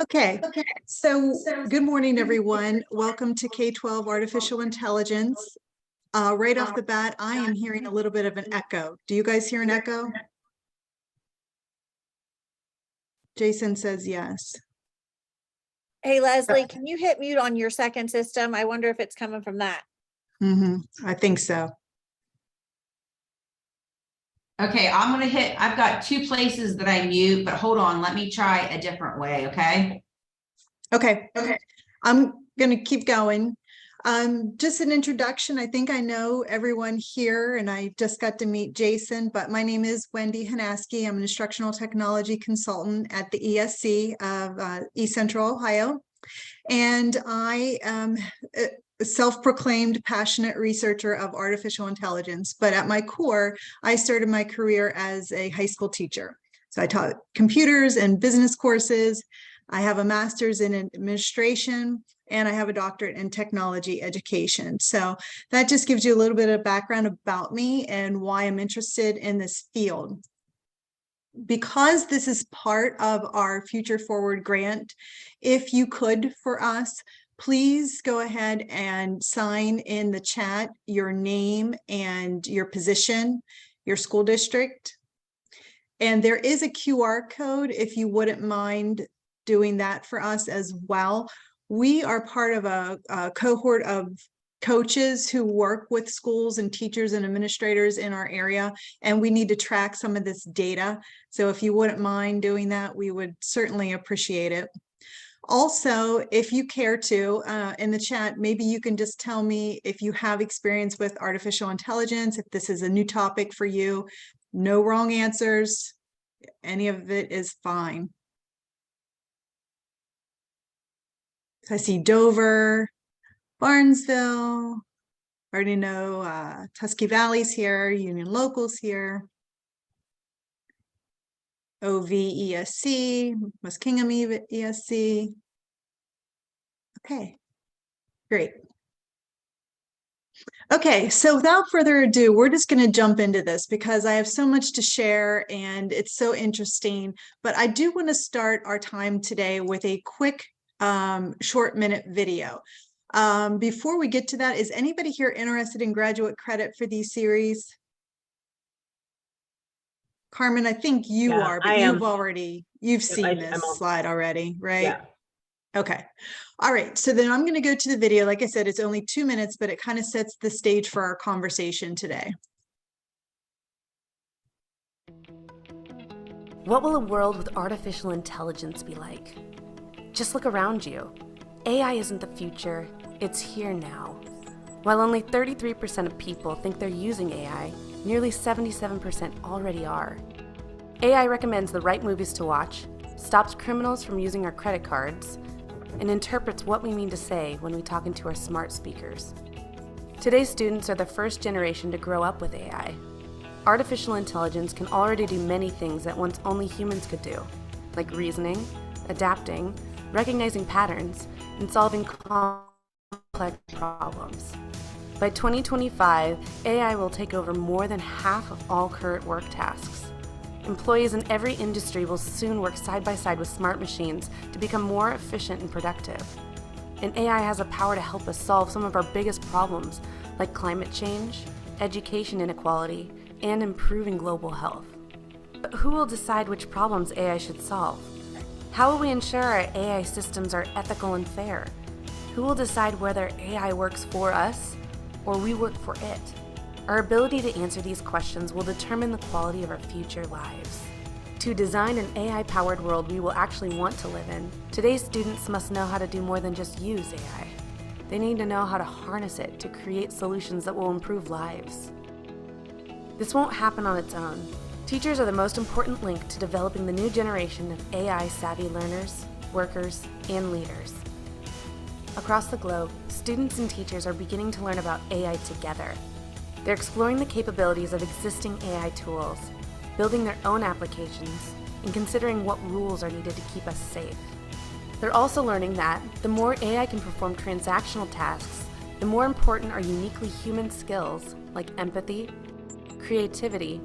Okay, so good morning, everyone. Welcome to K12 Artificial Intelligence. Right off the bat, I am hearing a little bit of an echo. Do you guys hear an echo? Jason says yes. Hey, Leslie, can you hit mute on your second system? I wonder if it's coming from that. I think so. Okay, I've got two places that I mute, but hold on, let me try a different way, okay? Okay. I'm going to keep going. Just an introduction. I think I know everyone here, and I just got to meet Jason, but my name is Wendy Hanaski. I'm an instructional technology consultant at the ESC of East Central Ohio. And I am a self-proclaimed passionate researcher of artificial intelligence. But at my core, I started my career as a high school teacher. So I taught computers and business courses. I have a master's in administration, and I have a doctorate in technology education. So that just gives you a little bit of background about me and why I'm interested in this field. Because this is part of our Future Forward grant, if you could for us, please go ahead and sign in the chat your name and your position, your school district. And there is a QR code if you wouldn't mind doing that for us as well. We are part of a cohort of coaches who work with schools and teachers and administrators in our area, and we need to track some of this data. So if you wouldn't mind doing that, we would certainly appreciate it. Also, if you care to, in the chat, maybe you can just tell me if you have experience with artificial intelligence, if this is a new topic for you. No wrong answers. Any of it is fine. I see Dover, Barnesville, already know Tusky Valley's here, Union Local's here, OVESC, Muskingum ESC. Okay, great. Okay, so without further ado, we're just going to jump into this because I have so much to share and it's so interesting. But I do want to start our time today with a quick short minute video. Before we get to that, is anybody here interested in graduate credit for these series? Carmen, I think you are, but you've seen this slide already, right? Yeah. Okay. All right. So then I'm going to go to the video. Like I said, it's only 2 minutes, but it kind of sets the stage for our conversation today. What will a world with artificial intelligence be like? Just look around you. AI isn't the future, it's here now. While only 33% of people think they're using AI, nearly 77% already are. AI recommends the right movies to watch, stops criminals from using our credit cards, and interprets what we mean to say when we talk into our smart speakers. Today's students are the first generation to grow up with AI. Artificial intelligence can already do many things that once only humans could do, like reasoning, adapting, recognizing patterns, and solving complex problems. By 2025, AI will take over more than half of all current work tasks. Employees in every industry will soon work side by side with smart machines to become more efficient and productive. And AI has the power to help us solve some of our biggest problems, like climate change, education inequality, and improving global health. But who will decide which problems AI should solve? How will we ensure our AI systems are ethical and fair? Who will decide whether AI works for us or we work for it? Our ability to answer these questions will determine the quality of our future lives. To design an AI-powered world we will actually want to live in, today's students must know how to do more than just use AI. They need to know how to harness it to create solutions that will improve lives. This won't happen on its own. Teachers are the most important link to developing the new generation of AI-savvy learners, workers, and leaders. Across the globe, students and teachers are beginning to learn about AI together. They're exploring the capabilities of existing AI tools, building their own applications, and considering what rules are needed to keep us safe. They're also learning that the more AI can perform transactional tasks, the more important are uniquely human skills like empathy, creativity,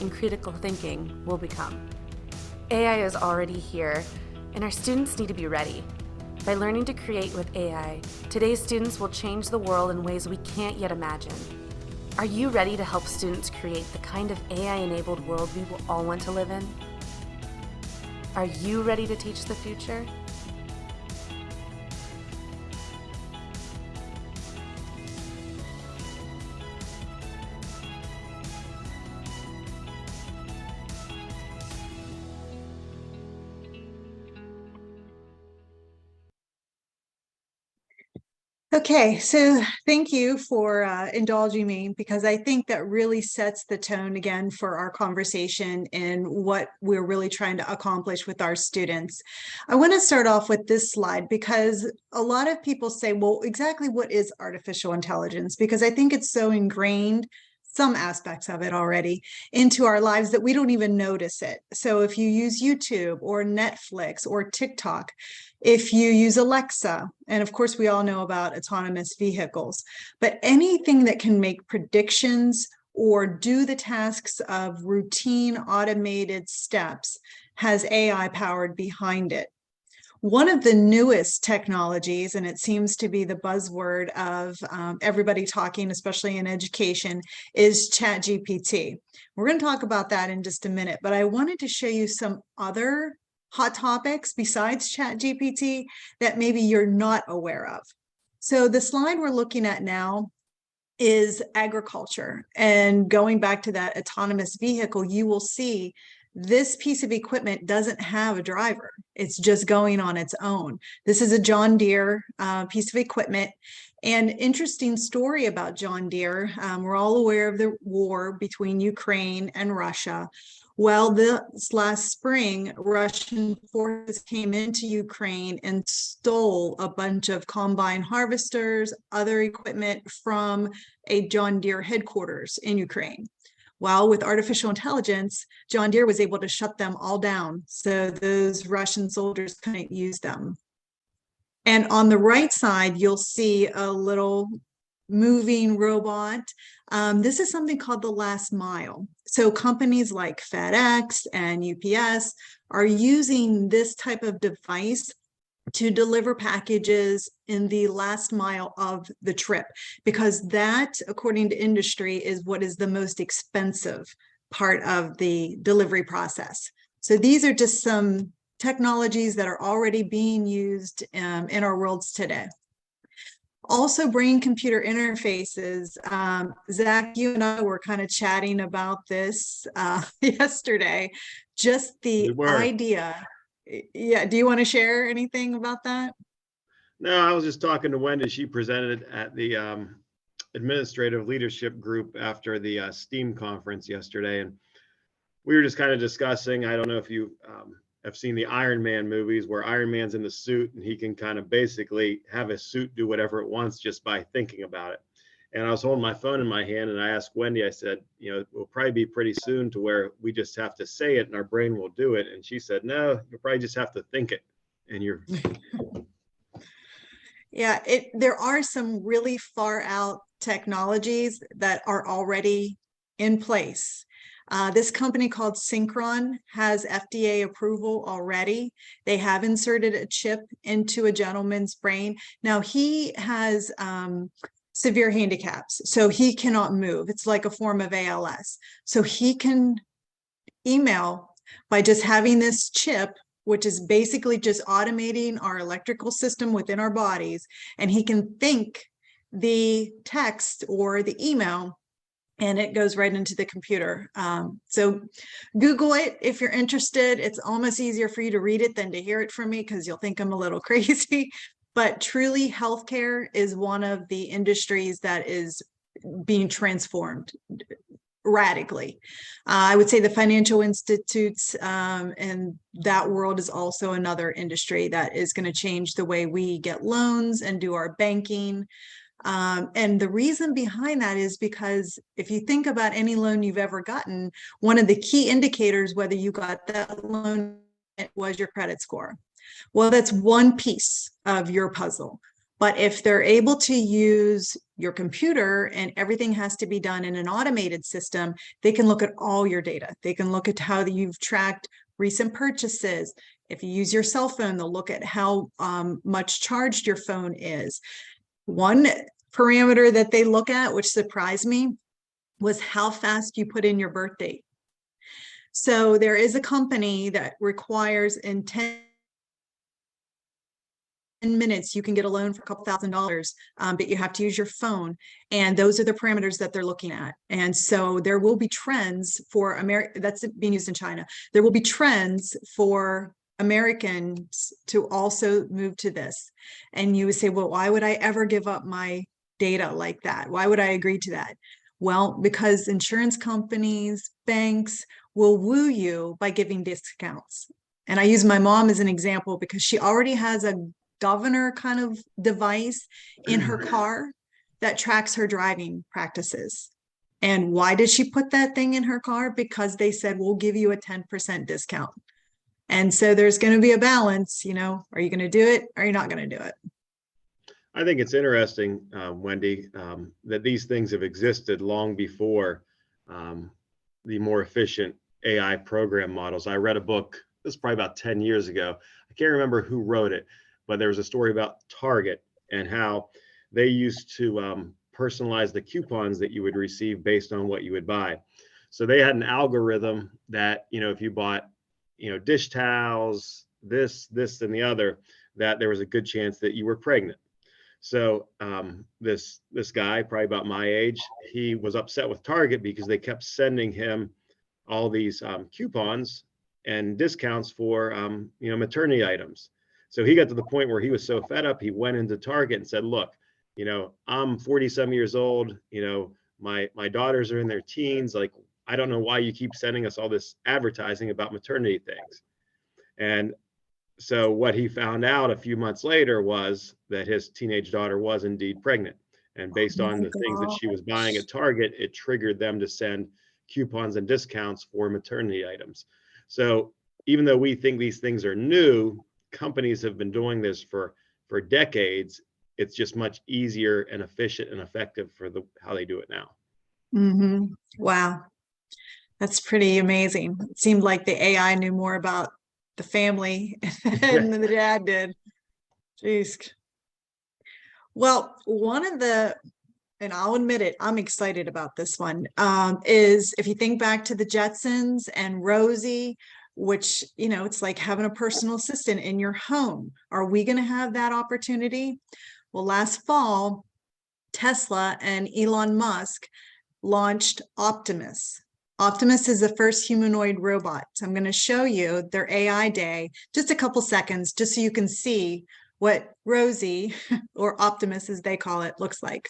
and critical thinking will become. AI is already here, and our students need to be ready. By learning to create with AI, today's students will change the world in ways we can't yet imagine. Are you ready to help students create the kind of AI-enabled world we will all want to live in? Are you ready to teach the future? Okay, so thank you for indulging me, because I think that really sets the tone again for our conversation and what we're really trying to accomplish with our students. I want to start off with this slide because a lot of people say, well, exactly what is artificial intelligence? Because I think it's so ingrained, some aspects of it already, into our lives that we don't even notice it. So if you use YouTube or Netflix or TikTok, if you use Alexa, and of course we all know about autonomous vehicles, but anything that can make predictions or do the tasks of routine automated steps has AI powered behind it. One of the newest technologies, and it seems to be the buzzword of everybody talking, especially in education, is ChatGPT. We're going to talk about that in just a minute, but I wanted to show you some other hot topics besides ChatGPT that maybe you're not aware of. So the slide we're looking at now is agriculture. And going back to that autonomous vehicle, you will see this piece of equipment doesn't have a driver. It's just going on its own. This is a John Deere piece of equipment. And interesting story about John Deere. We're all aware of the war between Ukraine and Russia. Well, this last spring, Russian forces came into Ukraine and stole a bunch of combine harvesters, other equipment from a John Deere headquarters in Ukraine. Well, with artificial intelligence, John Deere was able to shut them all down, so those Russian soldiers couldn't use them. And on the right side, you'll see a little moving robot. This is something called the last mile. So companies like FedEx and UPS are using this type of device to deliver packages in the last mile of the trip, because that, according to industry, is what is the most expensive part of the delivery process. So these are just some technologies that are already being used in our worlds today. Also, brain-computer interfaces. Zach, you and I were kind of chatting about this yesterday. Just the idea. Yeah, do you want to share anything about that? No, I was just talking to Wendy. She presented at the administrative leadership group after the STEAM conference yesterday, and we were just kind of discussing. I don't know if you have seen the Iron Man movies, where Iron Man's in the suit and he can kind of basically have his suit do whatever it wants just by thinking about it. And I was holding my phone in my hand and I asked Wendy, I said, you know, it will probably be pretty soon to where we just have to say it and our brain will do it. And she said, no, you probably just have to think it. And you're. Yeah, there are some really far out technologies that are already in place. This company called Synchron has FDA approval already. They have inserted a chip into a gentleman's brain. Now he has severe handicaps, so he cannot move. It's like a form of ALS. So he can email by just having this chip, which is basically just automating our electrical system within our bodies, and he can think the text or the email and it goes right into the computer. So Google it if you're interested. It's almost easier for you to read it than to hear it from me, because you'll think I'm a little crazy. But truly, healthcare is one of the industries that is being transformed radically. I would say the financial institutes and that world is also another industry that is going to change the way we get loans and do our banking. And the reason behind that is because if you think about any loan you've ever gotten, one of the key indicators whether you got that loan was your credit score. Well, that's one piece of your puzzle. But if they're able to use your computer and everything has to be done in an automated system, they can look at all your data. They can look at how you've tracked recent purchases. If you use your cell phone, they'll look at how much charged your phone is. One parameter that they look at, which surprised me, was how fast you put in your birth date. So there is a company that requires in 10 minutes, you can get a loan for a couple $1,000, but you have to use your phone. And those are the parameters that they're looking at. And so there will be trends for America, that's being used in China. There will be trends for Americans to also move to this. And you would say, well, why would I ever give up my data like that? Why would I agree to that? Well, because insurance companies, banks will woo you by giving discounts. And I use my mom as an example because she already has a governor kind of device in her car that tracks her driving practices. And why did she put that thing in her car? Because they said, we'll give you a 10% discount. And so there's going to be a balance, you know, are you going to do it? Or are you not going to do it? I think it's interesting, Wendy, that these things have existed long before the more efficient AI program models. I read a book, this is probably about 10 years ago. I can't remember who wrote it, but there was a story about Target and how they used to personalize the coupons that you would receive based on what you would buy. So they had an algorithm that, you know, if you bought, you know, dish towels, this, and the other, that there was a good chance that you were pregnant. So this guy, probably about my age, he was upset with Target because they kept sending him all these coupons and discounts for, you know, maternity items. So he got to the point where he was so fed up, he went into Target and said, look, you know, I'm 47 years old, you know, my daughters are in their teens. Like, I don't know why you keep sending us all this advertising about maternity things. And so what he found out a few months later was that his teenage daughter was indeed pregnant. And based on the things that she was buying at Target, it triggered them to send coupons and discounts for maternity items. So even though we think these things are new, companies have been doing this for decades. It's just much easier and efficient and effective for how they do it now. Mm-hmm. Wow. That's pretty amazing. It seemed like the AI knew more about the family than the dad did. Jeez. Well, one of the, and I'll admit it, I'm excited about this one, is if you think back to the Jetsons and Rosie, which, you know, it's like having a personal assistant in your home. Are we going to have that opportunity? Well, last fall, Tesla and Elon Musk launched Optimus. Optimus is the first humanoid robot. So I'm going to show you their AI day, just a couple seconds, just so you can see what Rosie, or Optimus as they call it, looks like.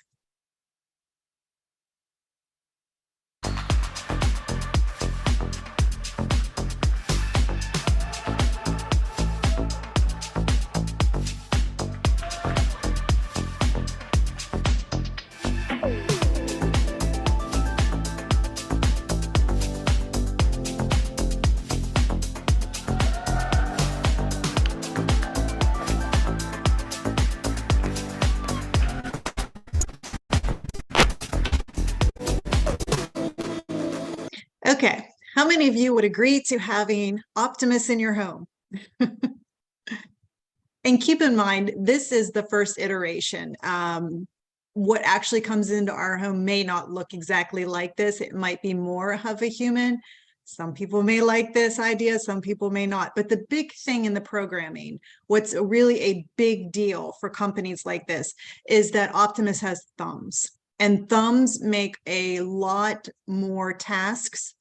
Okay, how many of you would agree to having Optimus in your home? And keep in mind, this is the first iteration. What actually comes into our home may not look exactly like this. It might be more of a human. Some people may like this idea, some people may not. But the big thing in the programming, what's really a big deal for companies like this, is that Optimus has thumbs. And thumbs make a lot more tasks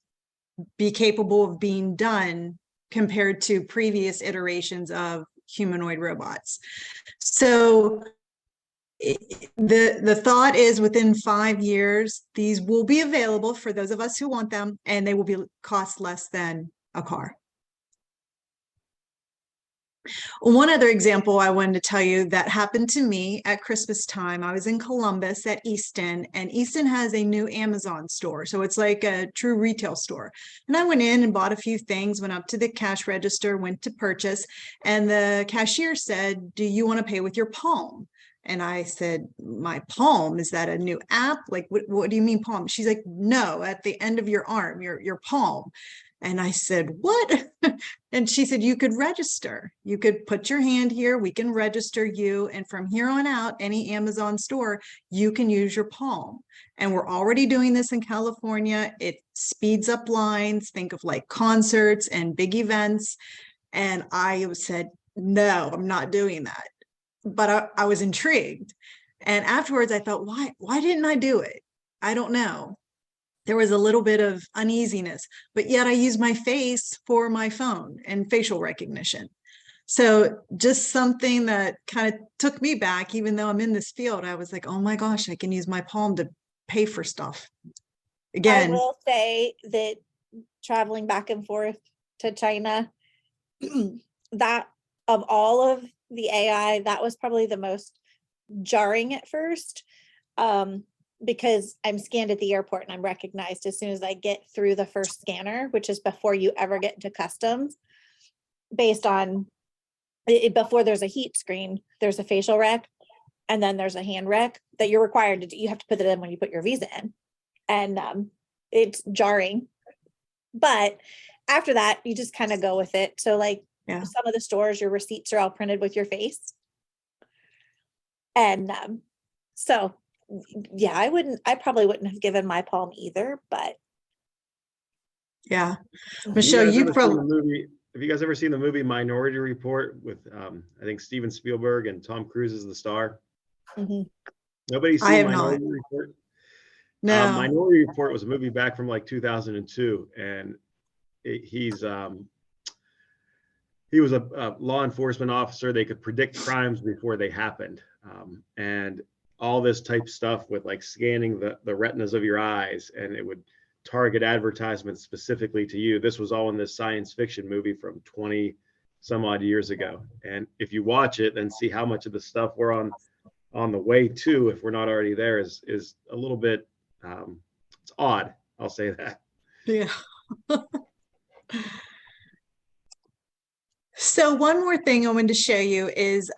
be capable of being done compared to previous iterations of humanoid robots. So the thought is within 5 years, these will be available for those of us who want them, and they will be cost less than a car. One other example I wanted to tell you that happened to me at Christmas time. I was in Columbus at Easton, and Easton has a new Amazon store. So it's like a true retail store. And I went in and bought a few things, went up to the cash register, went to purchase, and the cashier said, "Do you want to pay with your palm?" And I said, my palm, is that a new app? Like, what do you mean palm? She's like, no, at the end of your arm, your palm. And I said, what? And she said, you could register. You could put your hand here. We can register you. And from here on out, any Amazon store, you can use your palm. And we're already doing this in California. It speeds up lines. Think of like concerts and big events. And I said, no, I'm not doing that. But I was intrigued. And afterwards I thought, why didn't I do it? I don't know. There was a little bit of uneasiness, but yet I use my face for my phone and facial recognition. So just something that kind of took me back, even though I'm in this field, I was like, oh my gosh, I can use my palm to pay for stuff. Again, I will say that traveling back and forth to China, that of all of the AI, that was probably the most jarring at first, because I'm scanned at the airport and I'm recognized as soon as I get through the first scanner, which is before you ever get into customs, based on before there's a heat screen, there's a facial rec, and then there's a hand rec that you're required to do. You have to put it in when you put your visa in, and it's jarring. But after that, you just kind of go with it. So like some of the stores, your receipts are all printed with your face. And so yeah, I probably wouldn't have given my palm either, but yeah. Michelle, you probably, have you guys ever seen the movie Minority Report with I think Steven Spielberg and Tom Cruise is the star? Nobody's seen Minority Report? No. Minority Report was a movie back from like 2002, and he was a law enforcement officer. They could predict crimes before they happened, and all this type stuff with like scanning the retinas of your eyes, and it would target advertisements specifically to you. This was all in this science fiction movie from 20 some odd years ago. And if you watch it and see how much of the stuff we're on the way to, if we're not already there, is a little bit, it's odd. I'll say that. Yeah. So one more thing I wanted to show you is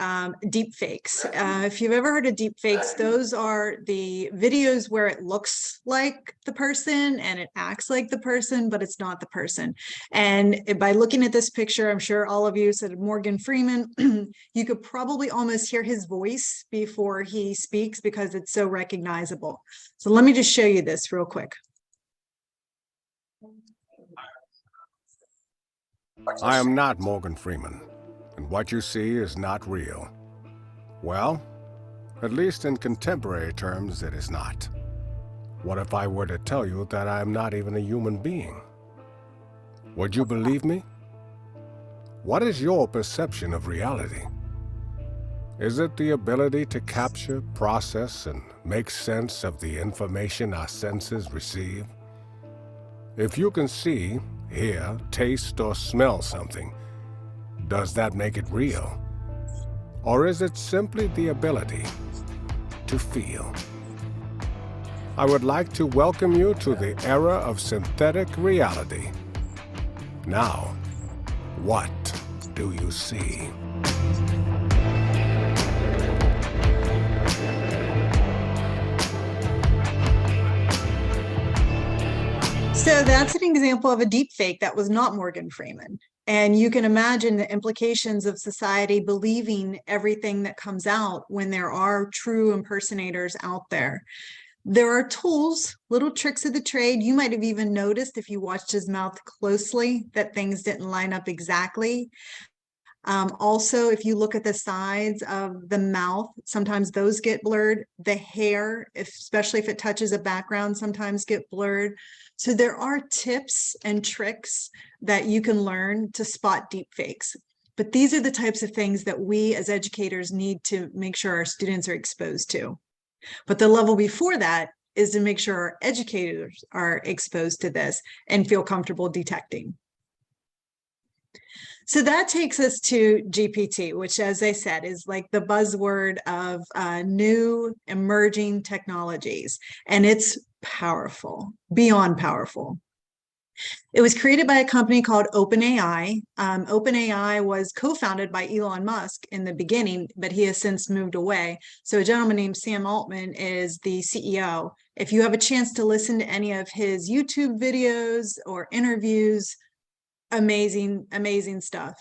deep fakes. If you've ever heard of deep fakes, those are the videos where it looks like the person and it acts like the person, but it's not the person. And by looking at this picture, I'm sure all of you said Morgan Freeman, you could probably almost hear his voice before he speaks because it's so recognizable. So let me just show you this real quick. I am not Morgan Freeman, and what you see is not real. Well, at least in contemporary terms, it is not. What if I were to tell you that I am not even a human being? Would you believe me? What is your perception of reality? Is it the ability to capture, process, and make sense of the information our senses receive? If you can see, hear, taste, or smell something, does that make it real? Or is it simply the ability to feel? I would like to welcome you to the era of synthetic reality. Now, what do you see? So that's an example of a deep fake that was not Morgan Freeman. And you can imagine the implications of society believing everything that comes out when there are true impersonators out there. There are tools, little tricks of the trade. You might have even noticed if you watched his mouth closely that things didn't line up exactly. Also, if you look at the sides of the mouth, sometimes those get blurred. The hair, especially if it touches a background, sometimes get blurred. So there are tips and tricks that you can learn to spot deep fakes. But these are the types of things that we as educators need to make sure our students are exposed to. But the level before that is to make sure our educators are exposed to this and feel comfortable detecting. So that takes us to GPT, which, as I said, is like the buzzword of new emerging technologies. And it's powerful, beyond powerful. It was created by a company called OpenAI. OpenAI was co-founded by Elon Musk in the beginning, but he has since moved away. So a gentleman named Sam Altman is the CEO. If you have a chance to listen to any of his YouTube videos or interviews, amazing, amazing stuff.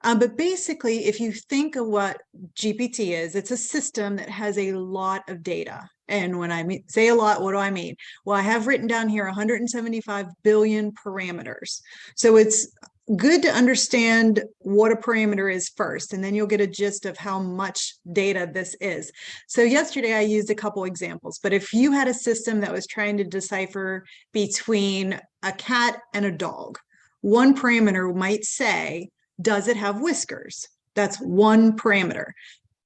But basically, if you think of what GPT is, it's a system that has a lot of data. And when I say a lot, what do I mean? Well, I have written down here 175 billion parameters. So it's good to understand what a parameter is first, and then you'll get a gist of how much data this is. So yesterday I used a couple examples, but if you had a system that was trying to decipher between a cat and a dog, one parameter might say, does it have whiskers? That's one parameter.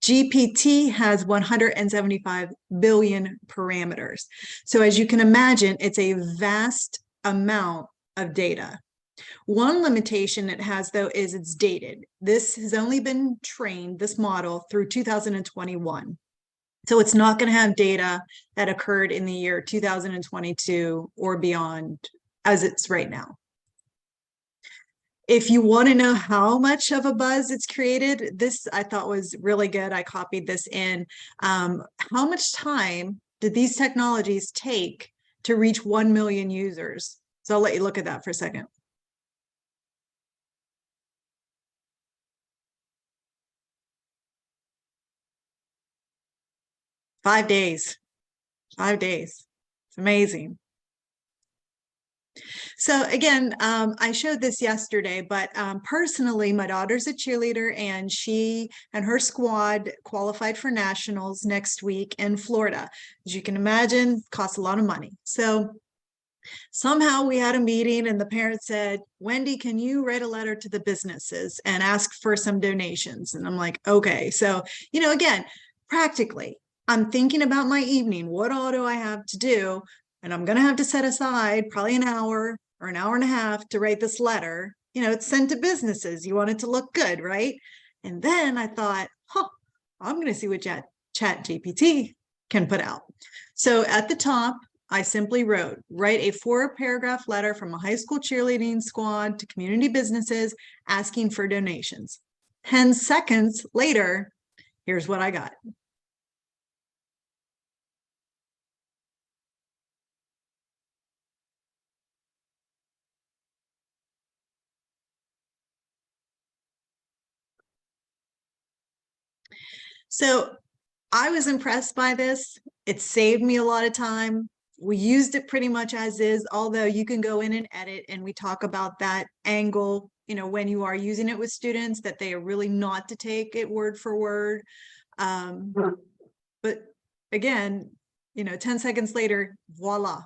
GPT has 175 billion parameters. So as you can imagine, it's a vast amount of data. One limitation it has, though, is it's dated. This has only been trained, this model, through 2021. So it's not going to have data that occurred in the year 2022 or beyond as it's right now. If you want to know how much of a buzz it's created, this I thought was really good. I copied this in. How much time did these technologies take to reach 1 million users? So I'll let you look at that for a second. 5 days. 5 days. It's amazing. So again, I showed this yesterday, but personally, my daughter's a cheerleader, and she and her squad qualified for nationals next week in Florida. As you can imagine, costs a lot of money. So somehow we had a meeting and the parent said, Wendy, can you write a letter to the businesses and ask for some donations? And I'm like, okay. So, you know, again, practically, I'm thinking about my evening. What all do I have to do? And I'm going to have to set aside probably an hour or an hour and a half to write this letter. You know, it's sent to businesses. You want it to look good, right? And then I thought, I'm going to see what Chat GPT can put out. So at the top, I simply wrote, write a 4-paragraph letter from a high school cheerleading squad to community businesses asking for donations. 10 seconds later, here's what I got. So I was impressed by this. It saved me a lot of time. We used it pretty much as is, although you can go in and edit, and we talk about that angle, you know, when you are using it with students, that they are really not to take it word for word. But again, you know, 10 seconds later, voila.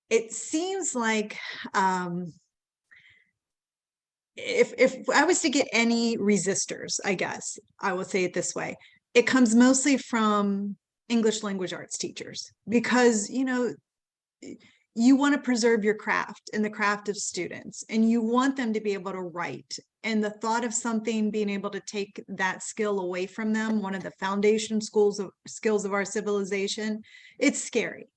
It seems like if I was to get any resistors, I guess I will say it this way, it comes mostly from English language arts teachers, because, you know, you want to preserve your craft and the craft of students, and you want them to be able to write. And the thought of something being able to take that skill away from them, one of the foundation skills of our civilization, it's scary.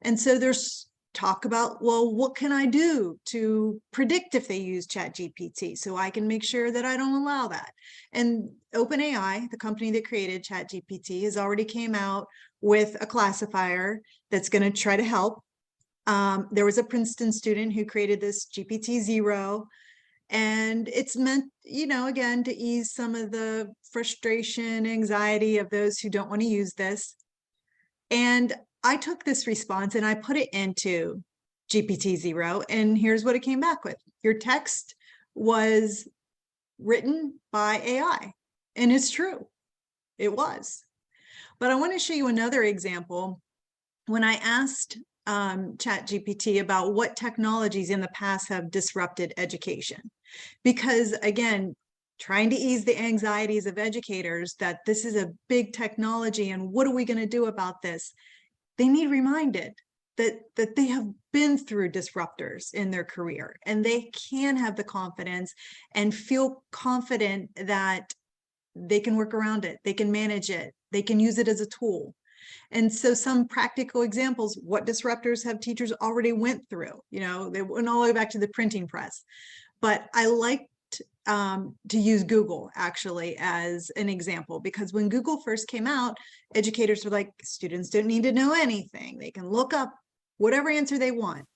And so there's talk about, well, what can I do to predict if they use Chat GPT so I can make sure that I don't allow that? And OpenAI, the company that created Chat GPT, has already came out with a classifier that's going to try to help. There was a Princeton student who created this GPT-0, and it's meant, you know, again, to ease some of the frustration, anxiety of those who don't want to use this. And I took this response and I put it into GPT-0, and here's what it came back with. Your text was written by AI, and it's true. It was. But I want to show you another example. When I asked Chat GPT about what technologies in the past have disrupted education, because again, trying to ease the anxieties of educators that this is a big technology and what are we going to do about this? They need reminded that they have been through disruptors in their career, and they can have the confidence and feel confident that they can work around it, they can manage it, they can use it as a tool. And so some practical examples, what disruptors have teachers already went through? You know, they went all the way back to the printing press. But I liked to use Google actually as an example, because when Google first came out, educators were like, students don't need to know anything. They can look up whatever answer they want.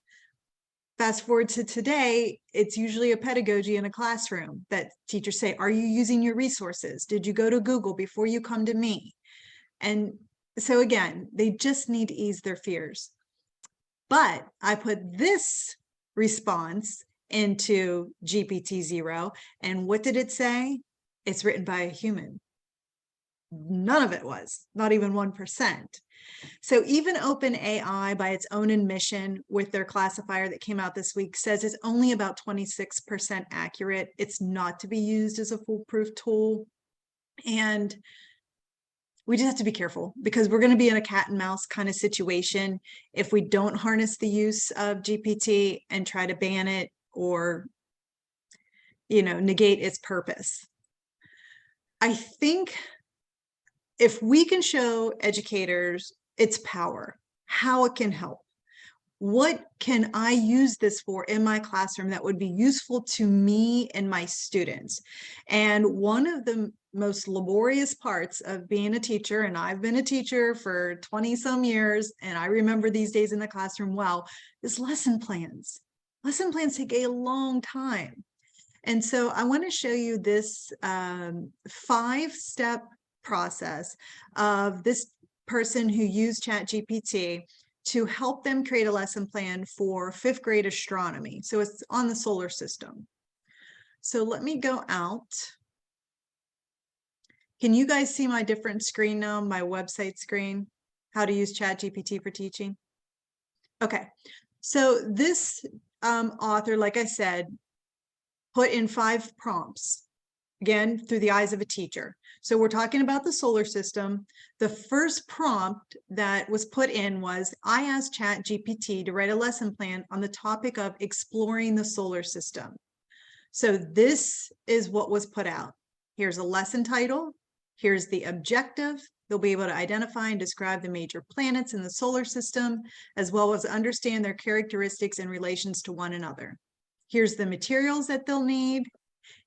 Fast forward to today, it's usually a pedagogy in a classroom that teachers say, are you using your resources? Did you go to Google before you come to me? And so again, they just need to ease their fears. But I put this response into GPT-0, and what did it say? It's written by a human. None of it was, not even 1%. So even OpenAI, by its own admission with their classifier that came out this week, says it's only about 26% accurate. It's not to be used as a foolproof tool. And we just have to be careful, because we're going to be in a cat and mouse kind of situation if we don't harness the use of GPT and try to ban it or, you know, negate its purpose. I think if we can show educators its power, how it can help, what can I use this for in my classroom that would be useful to me and my students? And one of the most laborious parts of being a teacher, and I've been a teacher for 20 some years, and I remember these days in the classroom well, is lesson plans. Lesson plans take a long time. And so I want to show you this 5-step process of this person who used ChatGPT to help them create a lesson plan for 5th grade astronomy. So it's on the solar system. So let me go out. Can you guys see my different screen now, my website screen, how to use ChatGPT for teaching? Okay, so this author, like I said, put in 5 prompts, again, through the eyes of a teacher. So we're talking about the solar system. The first prompt that was put in was, I asked ChatGPT to write a lesson plan on the topic of exploring the solar system. So this is what was put out. Here's a lesson title. Here's the objective. They'll be able to identify and describe the major planets in the solar system, as well as understand their characteristics in relations to one another. Here's the materials that they'll need.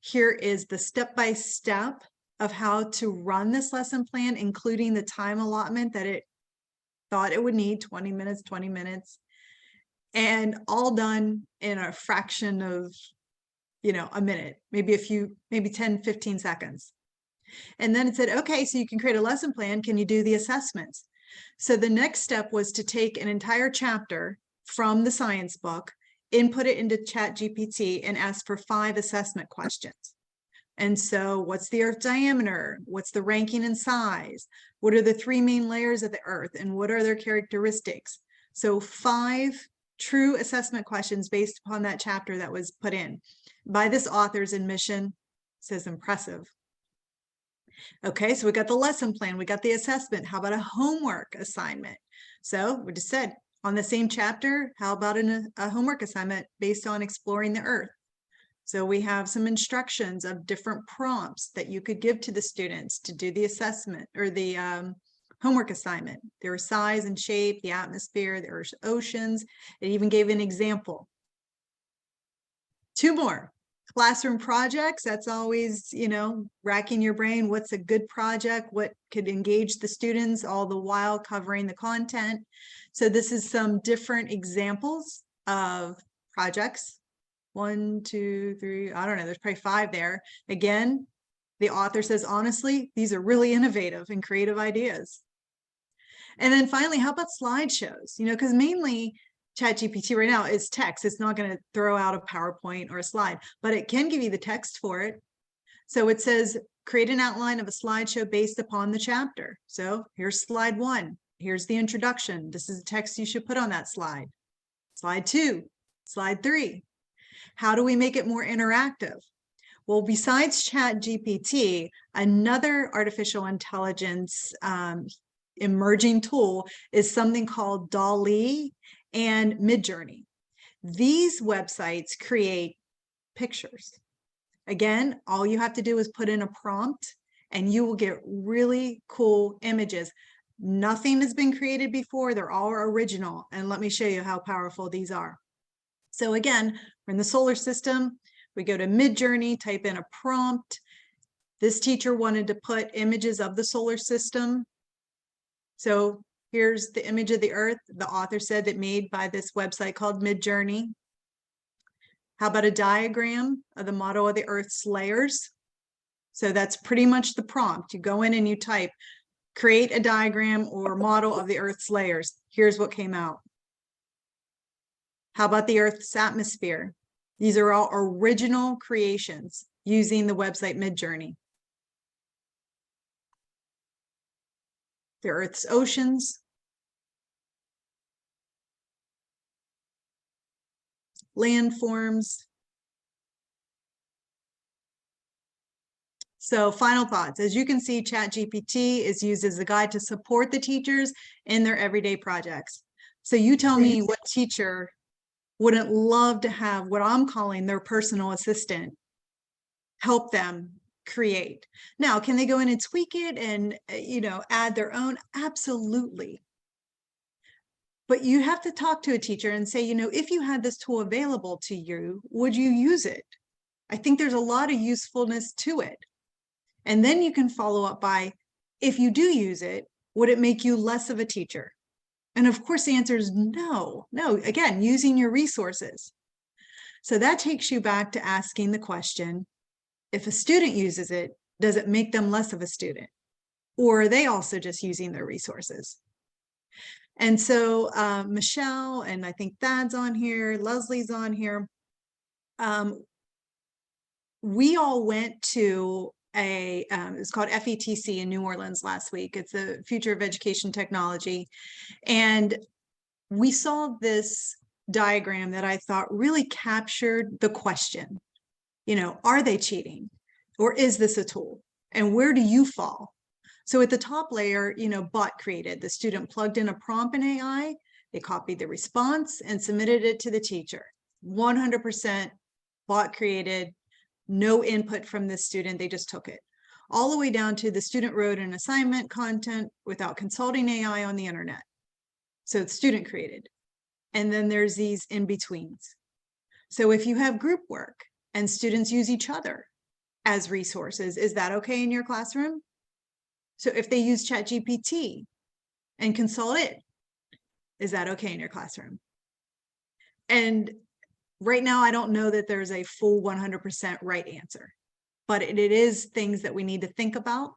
Here is the step-by-step of how to run this lesson plan, including the time allotment that it thought it would need, 20 minutes, and all done in a fraction of, you know, a minute, maybe 10, 15 seconds. And then it said, okay, so you can create a lesson plan. Can you do the assessments? So the next step was to take an entire chapter from the science book, input it into ChatGPT, and ask for 5 assessment questions. And so what's the Earth diameter? What's the ranking and size? What are the 3 main layers of the Earth, and what are their characteristics? So 5 true assessment questions based upon that chapter that was put in by this author's admission. It says impressive. Okay, so we got the lesson plan, we got the assessment. How about a homework assignment? So we just said, on the same chapter, how about a homework assignment based on exploring the Earth? So we have some instructions of different prompts that you could give to the students to do the assessment or the homework assignment. Their size and shape, the atmosphere, the oceans. It even gave an example. 2 more. Classroom projects, that's always, you know, racking your brain. What's a good project? What could engage the students, all the while covering the content? So this is some different examples of projects. 1, 2, 3, I don't know, there's probably 5 there. Again, the author says, honestly, these are really innovative and creative ideas. And then finally, how about slideshows? You know, because mainly ChatGPT right now is text. It's not going to throw out a PowerPoint or a slide, but it can give you the text for it. So it says, create an outline of a slideshow based upon the chapter. So here's slide 1. Here's the introduction. This is the text you should put on that slide. Slide 2, slide 3. How do we make it more interactive? Well, besides ChatGPT, another artificial intelligence emerging tool is something called DALL-E and Midjourney. These websites create pictures. Again, all you have to do is put in a prompt and you will get really cool images. Nothing has been created before. They're all original. And let me show you how powerful these are. So again, we're in the solar system. We go to Midjourney, type in a prompt. This teacher wanted to put images of the solar system. So here's the image of the Earth. The author said that made by this website called Midjourney. How about a diagram of the model of the Earth's layers? So that's pretty much the prompt. You go in and you type, create a diagram or model of the Earth's layers. Here's what came out. How about the Earth's atmosphere? These are all original creations using the website Midjourney. The Earth's oceans. Landforms. So final thoughts. As you can see, ChatGPT is used as a guide to support the teachers in their everyday projects. So you tell me what teacher wouldn't love to have what I'm calling their personal assistant help them create. Now, can they go in and tweak it and, add their own? Absolutely. But you have to talk to a teacher and say, if you had this tool available to you, would you use it? I think there's a lot of usefulness to it. And then you can follow up by, if you do use it, would it make you less of a teacher? And of course, the answer is no. Again, using your resources. So that takes you back to asking the question, if a student uses it, does it make them less of a student? Or are they also just using their resources? And so Michelle, and I think Thad's on here, Leslie's on here. We all went to it's called FETC in New Orleans last week. It's the Future of Education Technology. And we saw this diagram that I thought really captured the question, are they cheating? Or is this a tool? And where do you fall? So at the top layer, bot created. The student plugged in a prompt in AI, they copied the response and submitted it to the teacher. 100% bot created, no input from the student, they just took it. All the way down to the student wrote an assignment content without consulting AI on the internet. So it's student created. And then there's these in-betweens. So if you have group work and students use each other as resources, is that okay in your classroom? So if they use ChatGPT and consult it, is that okay in your classroom? And right now, I don't know that there's a full 100% right answer, but it is things that we need to think about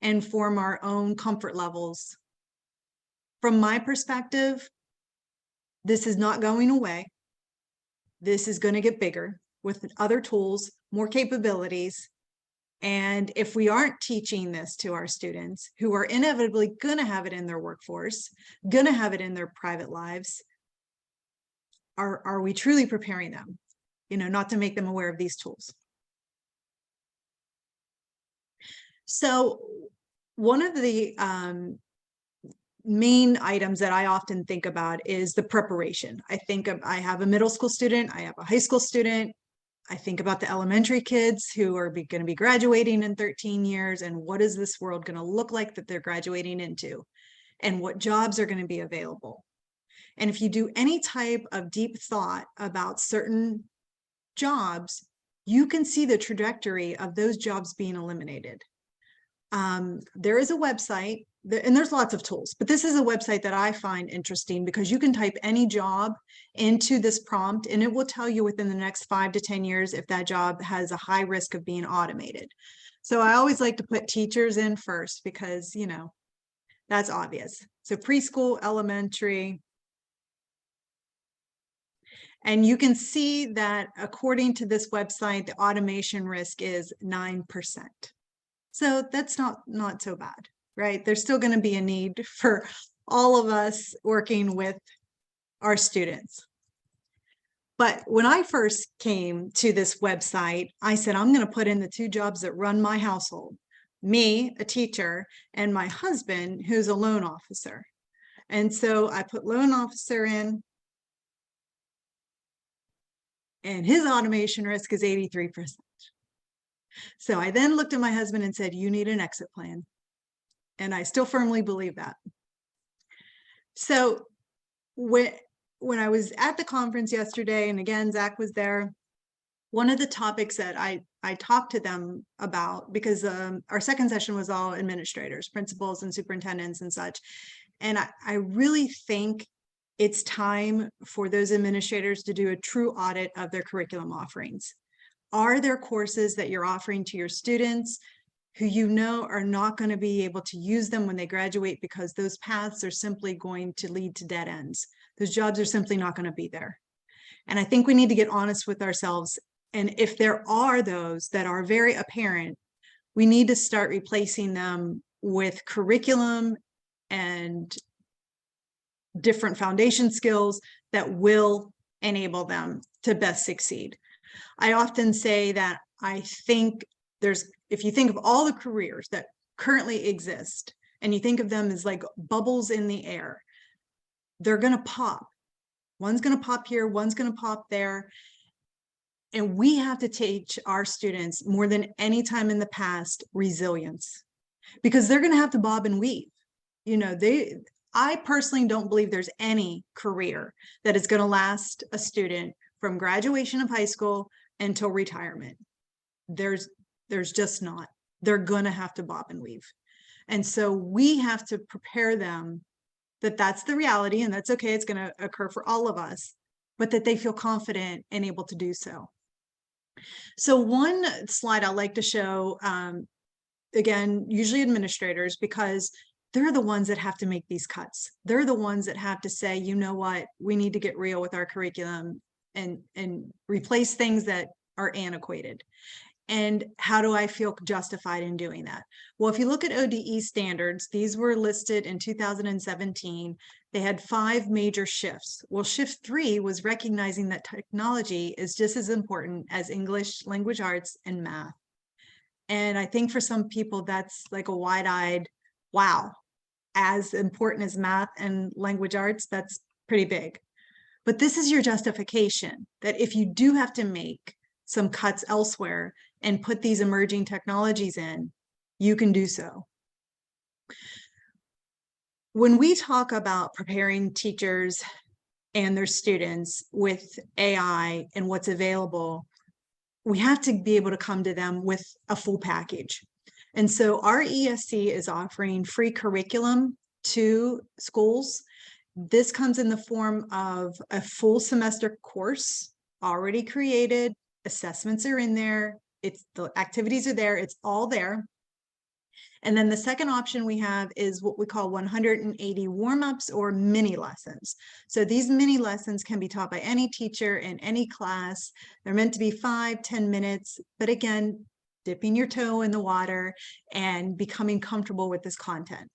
and form our own comfort levels. From my perspective, this is not going away. This is going to get bigger with other tools, more capabilities. And if we aren't teaching this to our students who are inevitably going to have it in their workforce, going to have it in their private lives, are we truly preparing them, not to make them aware of these tools? So one of the main items that I often think about is the preparation. I have a middle school student, I have a high school student, I think about the elementary kids who are going to be graduating in 13 years, and what is this world going to look like that they're graduating into, and what jobs are going to be available. And if you do any type of deep thought about certain jobs, you can see the trajectory of those jobs being eliminated. There is a website, and there's lots of tools, but this is a website that I find interesting because you can type any job into this prompt and it will tell you within the next 5 to 10 years if that job has a high risk of being automated. So I always like to put teachers in first because, that's obvious. So preschool, elementary. And you can see that according to this website, the automation risk is 9%. So that's not so bad, right? There's still going to be a need for all of us working with our students. But when I first came to this website, I said, I'm going to put in the 2 jobs that run my household, me, a teacher, and my husband, who's a loan officer. And so I put loan officer in, and his automation risk is 83%. So I then looked at my husband and said, you need an exit plan. And I still firmly believe that. So when I was at the conference yesterday, and again, Zach was there, one of the topics that I talked to them about, because our second session was all administrators, principals and superintendents and such. And I really think it's time for those administrators to do a true audit of their curriculum offerings. Are there courses that you're offering to your students who you know are not going to be able to use them when they graduate because those paths are simply going to lead to dead ends? Those jobs are simply not going to be there. And I think we need to get honest with ourselves. And if there are those that are very apparent, we need to start replacing them with curriculum and different foundation skills that will enable them to best succeed. I often say that I think if you think of all the careers that currently exist and you think of them as like bubbles in the air, they're going to pop. One's going to pop here, one's going to pop there. And we have to teach our students more than any time in the past resilience, because they're going to have to bob and weave. I personally don't believe there's any career that is going to last a student from graduation of high school until retirement. There's just not. They're going to have to bob and weave. And so we have to prepare them that that's the reality and that's okay. It's going to occur for all of us, but that they feel confident and able to do so. So one slide I like to show, again, usually administrators, because they're the ones that have to make these cuts. They're the ones that have to say, you know what, we need to get real with our curriculum and replace things that are antiquated. And how do I feel justified in doing that? Well, if you look at ODE standards, these were listed in 2017. They had 5 major shifts. Well, shift 3 was recognizing that technology is just as important as English, language arts, and math. And I think for some people, that's like a wide-eyed, wow, as important as math and language arts, that's pretty big. But this is your justification that if you do have to make some cuts elsewhere and put these emerging technologies in, you can do so. When we talk about preparing teachers and their students with AI and what's available, we have to be able to come to them with a full package. And so our ESC is offering free curriculum to schools. This comes in the form of a full semester course already created. Assessments are in there. The activities are there. It's all there. And then the second option we have is what we call 180 warm-ups or mini lessons. So these mini lessons can be taught by any teacher in any class. They're meant to be 5-10 minutes, but again, dipping your toe in the water and becoming comfortable with this content.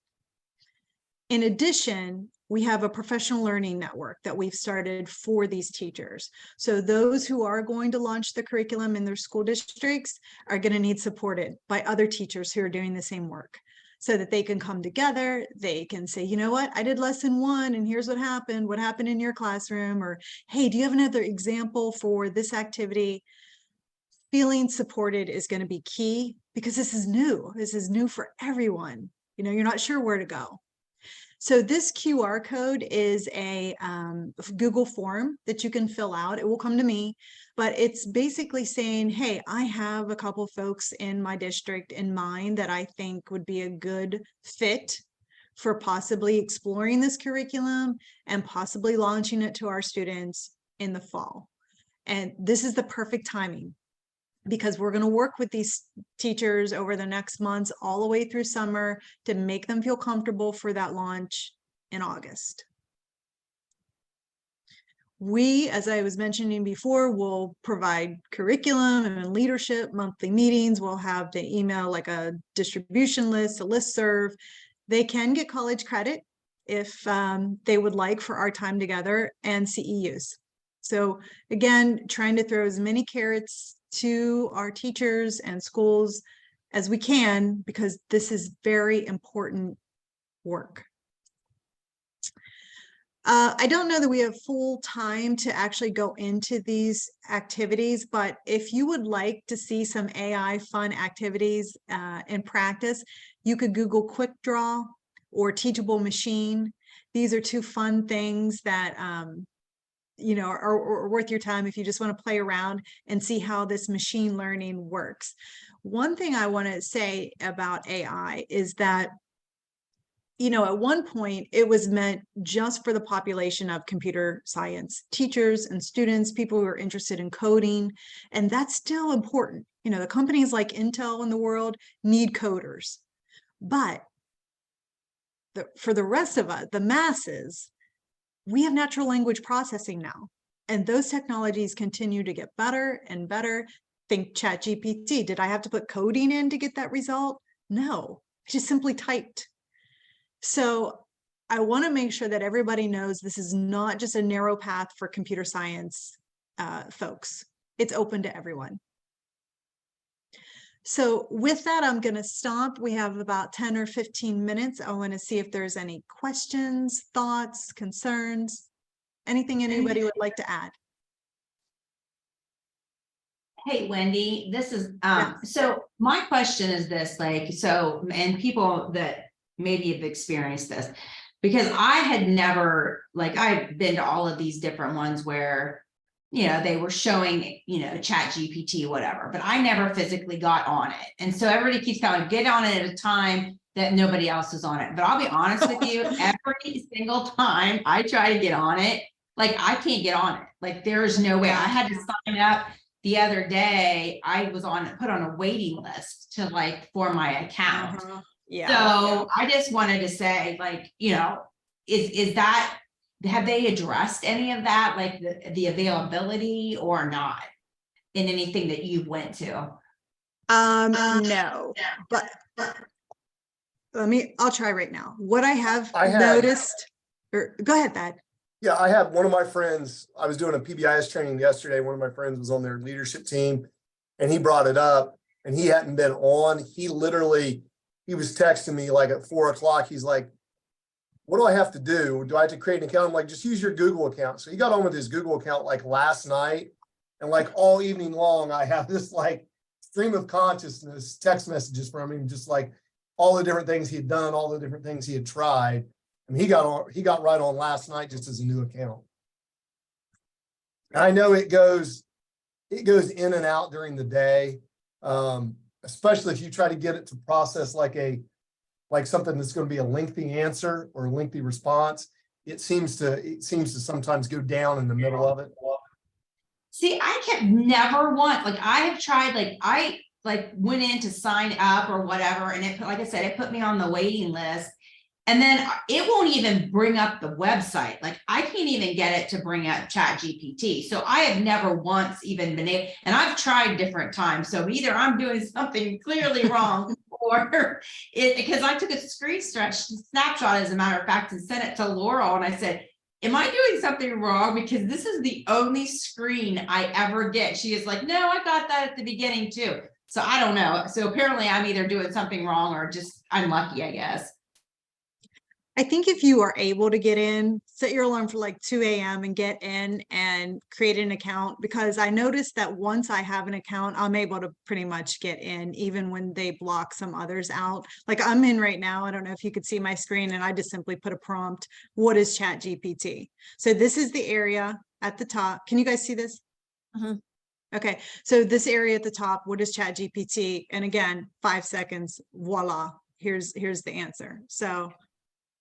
In addition, we have a professional learning network that we've started for these teachers. So those who are going to launch the curriculum in their school districts are going to need supported by other teachers who are doing the same work, so that they can come together. They can say, you know what, I did lesson 1 and here's what happened in your classroom, or hey, do you have another example for this activity? Feeling supported is going to be key, because this is new for everyone. You're not sure where to go. So this QR code is a Google form that you can fill out. It will come to me, but it's basically saying, hey, I have a couple folks in my district in mind that I think would be a good fit for possibly exploring this curriculum and possibly launching it to our students in the fall. And this is the perfect timing, because we're going to work with these teachers over the next months, all the way through summer, to make them feel comfortable for that launch in August. We, as I was mentioning before, will provide curriculum and leadership, monthly meetings. We'll have the email, like a distribution list, a listserv. They can get college credit if they would like for our time together, and CEUs. So again, trying to throw as many carrots to our teachers and schools as we can, because this is very important work. I don't know that we have full time to actually go into these activities, but if you would like to see some AI fun activities in practice, you could Google Quick Draw or Teachable Machine. These are two fun things that you know, are worth your time if you just want to play around and see how this machine learning works. One thing I want to say about AI is that, you know, at one point it was meant just for the population of computer science teachers and students, people who are interested in coding, and that's still important. You know, the companies like Intel in the world need coders, but for the rest of us, the masses, we have natural language processing now, and those technologies continue to get better and better. Think ChatGPT. Did I have to put coding in to get that result? No, I just simply typed. So I want to make sure that everybody knows this is not just a narrow path for computer science folks. It's open to everyone. So with that, I'm going to stop. We have about 10 or 15 minutes. I want to see if there's any questions, thoughts, concerns, anything anybody would like to add. Hey, Wendy, this is, Yes. so my question is this, like, so, and people that maybe have experienced this, because I had never, like, I've been to all of these different ones where, you know, they were showing, you know, ChatGPT, whatever, but I never physically got on it. And so everybody keeps going, get on it at a time that nobody else is on it. But I'll be honest with you, every single time I try to get on it, like, I can't get on it. Like, there's no way. I had to sign up the other day. I was put on a waiting list to, like, for my account. Yeah. So I just wanted to say, like, you know, is that, have they addressed any of that, like the availability or not in anything that you went to? No, but I'll try right now. What I have I had- noticed, or go ahead, Thad. Yeah, I have one of my friends, I was doing a PBIS training yesterday. One of my friends was on their leadership team and he brought it up and he hadn't been on. He was texting me like at 4 o'clock. He's like, what do I have to do? Do I have to create an account? I'm like, just use your Google account. So he got on with his Google account like last night, and like all evening long, I have this like stream of consciousness text messages from him, just like all the different things he had done, all the different things he had tried. And he got right on last night just as a new account. And I know it goes in and out during the day, especially if you try to get it to process like something that's going to be a lengthy answer or a lengthy response. It seems to sometimes go down in the middle of it. See, I kept never want, like, I have tried, like, I went in to sign up or whatever, and it, like I said, it put me on the waiting list. And then it won't even bring up the website. Like, I can't even get it to bring up ChatGPT. So I have never once even been able, and I've tried different times. So either I'm doing clearly wrong or because I took a snapshot, as a matter of fact, and sent it to Laurel. And I said, am I doing something wrong? Because this is the only screen I ever get. She is like, no, I got that at the beginning too. So I don't know. So apparently I'm either doing something wrong or just I'm lucky, I guess. I think if you are able to get in, set your alarm for like 2 a.m. and get in and create an account, because I noticed that once I have an account, I'm able to pretty much get in, even when they block some others out. Like, I'm in right now. I don't know if you could see my screen, and I just simply put a prompt, what is ChatGPT? So this is the area at the top. Can you guys see this? Okay, so this area at the top, what is ChatGPT? And again, 5 seconds, voila, here's the answer. So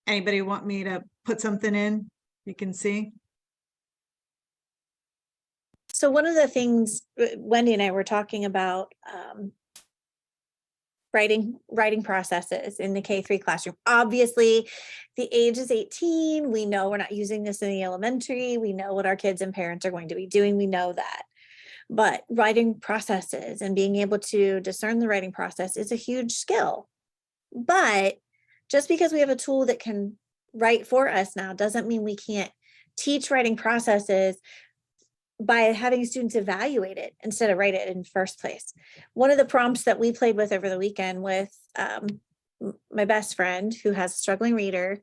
anybody want me to put something in? You can see. So one of the things Wendy and I were talking about, writing processes in the K3 classroom. Obviously, the age is 18. We know we're not using this in the elementary. We know what our kids and parents are going to be doing. We know that. But writing processes and being able to discern the writing process is a huge skill. But just because we have a tool that can write for us now doesn't mean we can't teach writing processes by having students evaluate it instead of write it in the first place. One of the prompts that we played with over the weekend with my best friend who has a struggling reader,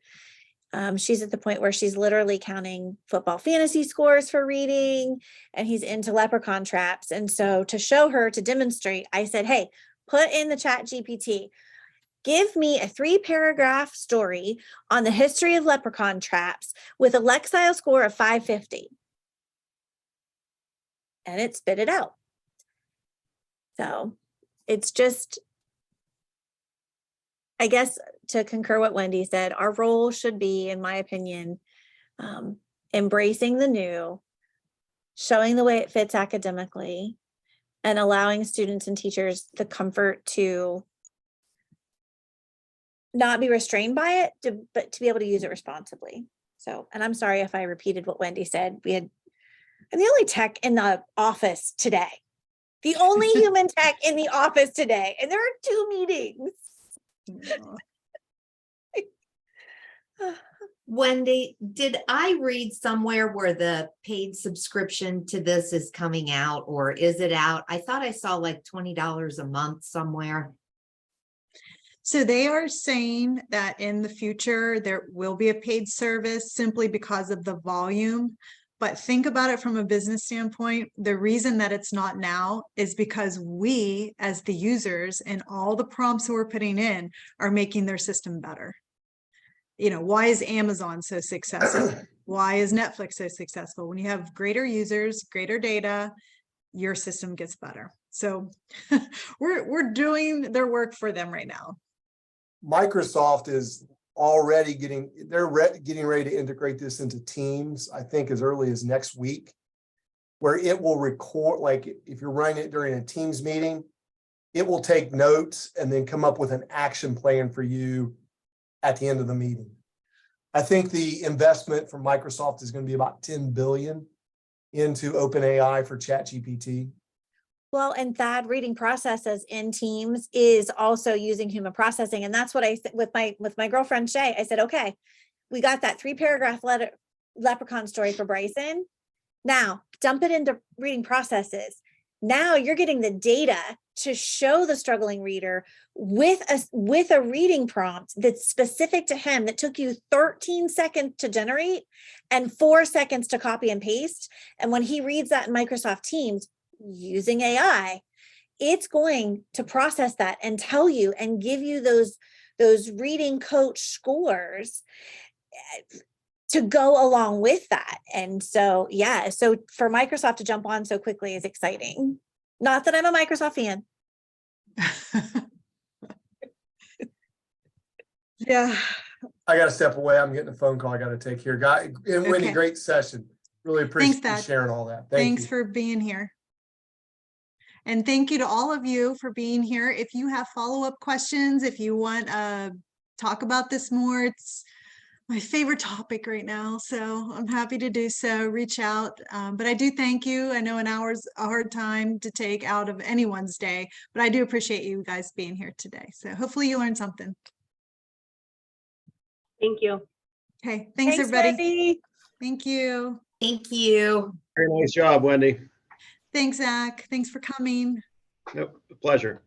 She's at the point where she's literally counting football fantasy scores for reading, and he's into leprechaun traps. And so to show her, to demonstrate, I said, hey, put in the chat GPT, give me a 3-paragraph story on the history of leprechaun traps with a Lexile score of 550. And it spit it out. So it's just, I guess, to concur what Wendy said, our role should be, in my opinion, embracing the new, showing the way it fits academically, and allowing students and teachers the comfort to not be restrained by it, but to be able to use it responsibly. So, and I'm sorry if I repeated what Wendy said. I'm the only tech in the office today. The only human tech in the office today. And there are 2 meetings. Wendy, did I read somewhere where the paid subscription to this is coming out, or is it out? I thought I saw like $20 a month somewhere. So they are saying that in the future, there will be a paid service simply because of the volume. But think about it from a business standpoint. The reason that it's not now is because we, as the users, and all the prompts that we're putting in are making their system better. You know, why is Amazon so successful? Why is Netflix so successful? When you have greater users, greater data, your system gets better. So we're doing their work for them right now. Microsoft is already getting ready to integrate this into Teams, I think as early as next week, where it will record, like if you're running it during a Teams meeting, it will take notes and then come up with an action plan for you at the end of the meeting. I think the investment from Microsoft is going to be about 10 billion into OpenAI for ChatGPT. Well, and Thad, reading processes in Teams is also using human processing. And that's what I said with my girlfriend Shay. I said, okay, we got that 3-paragraph leprechaun story for Bryson. Now dump it into reading processes. Now you're getting the data to show the struggling reader with a reading prompt that's specific to him, that took you 13 seconds to generate and 4 seconds to copy and paste. And when he reads that in Microsoft Teams using AI, it's going to process that and tell you and give you those reading coach scores to go along with that. And so, yeah, so for Microsoft to jump on so quickly is exciting. Not that I'm a Microsoft fan. Yeah. I got to step away. I'm getting a phone call I got to take here. Guy and Wendy, Okay. great session. Really appreciate Thad. you sharing all that. Thanks you. for being here. And thank you to all of you for being here. If you have follow-up questions, if you want to talk about this more, it's my favorite topic right now. So I'm happy to do so. Reach out. But I do thank you. I know an hour's a hard time to take out of anyone's day, but I do appreciate you guys being here today. So hopefully you learned something. Thank you. Okay. Thanks everybody. Wendy. Thank you. Thank you. Very nice job, Wendy. Thanks, Zach. Thanks for coming. Yep, a pleasure.